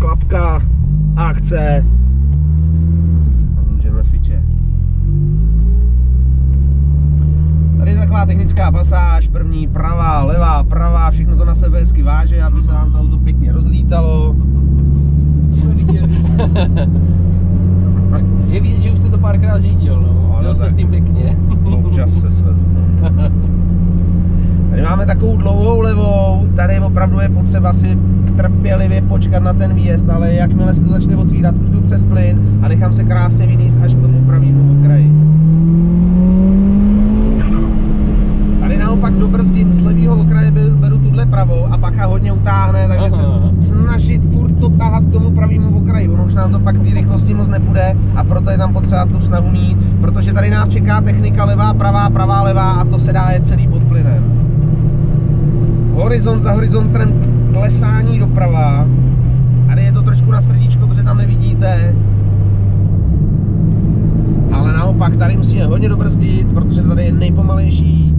klapka, akce. Můžeme fiče. Tady je taková technická pasáž, první pravá, levá, pravá, všechno to na sebe hezky váže, aby se vám to auto pěkně rozlítalo. To jsme viděli. Je vidět, že už jste to párkrát řídil, no. Měl jste s tím pěkně. Občas se svezu. Tady máme takovou dlouhou levou, tady opravdu je potřeba si trpělivě počkat na ten výjezd, ale jakmile se to začne otvírat, už jdu přes plyn a nechám se krásně vynést až k tomu pravému okraji. Tady naopak dobrzdím z levého okraje, beru tuhle pravou a bacha hodně utáhne, takže se snažit furt to tahat k tomu pravému okraji. Ono už nám to pak ty rychlosti moc nepůjde a proto je tam potřeba tu snahu mít, protože tady nás čeká technika levá, pravá, levá a to se dá jet celý pod plynem. Horizont za horizontem klesání doprava. Tady je to trošku na srdíčko, protože tam nevidíte. Ale naopak tady musíme hodně dobrzdit, protože tady je nejpomalejší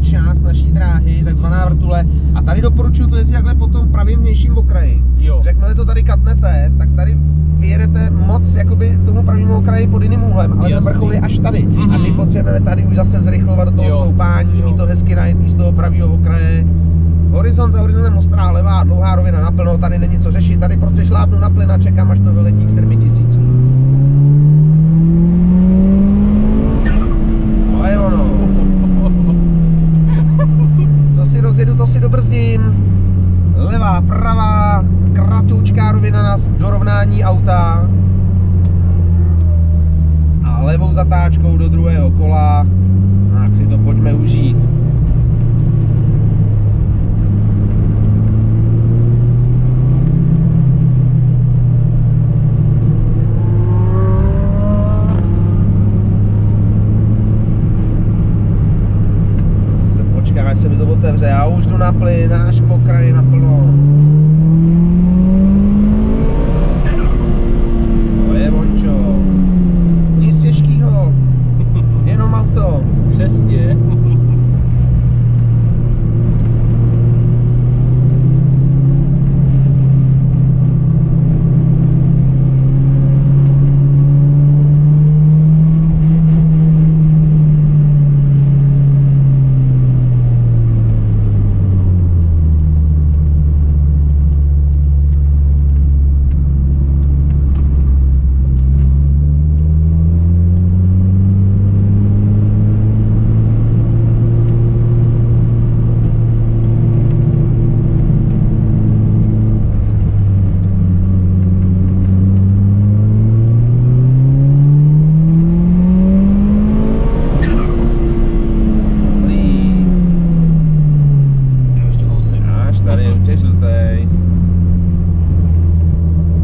část naší dráhy, takzvaná vrtule. A tady doporučuji to jezdit takhle po tom pravým vnějším okraji. Řeknuli to tady katnete, tak tady vyjedete moc jakoby tomu pravému okraji pod jiným úhlem, ale ten vrchol je až tady. A my potřebujeme tady už zase zrychlovat do toho stoupání, mít to hezky najetý z toho pravého okraje. Horizont za horizontem ostrá levá, dlouhá rovina naplno, tady není co řešit, tady prostě šlápnu na plyn a čekám, až to vyletí k 7000. To je ono. Co si rozjedu, to si dobrzdím. Levá, pravá, kratoučká rovina na dorovnání auta. A levou zatáčkou do druhého kola. Tak si to pojďme užít. Až se mi to otevře, já už jdu na plyn, až k okraji naplno. To je vončo. Nic těžkýho, jenom auto. Přesně.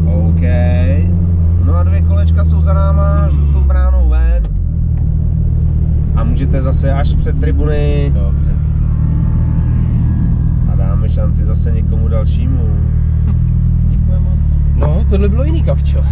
OK. No a 2 kolečka jsou za náma, žlutou bránou ven. A můžete zase až před tribuny. Dobře. A dáme šanci zase někomu dalšímu. Děkujeme moc. No, tohle bylo jiný kavčo.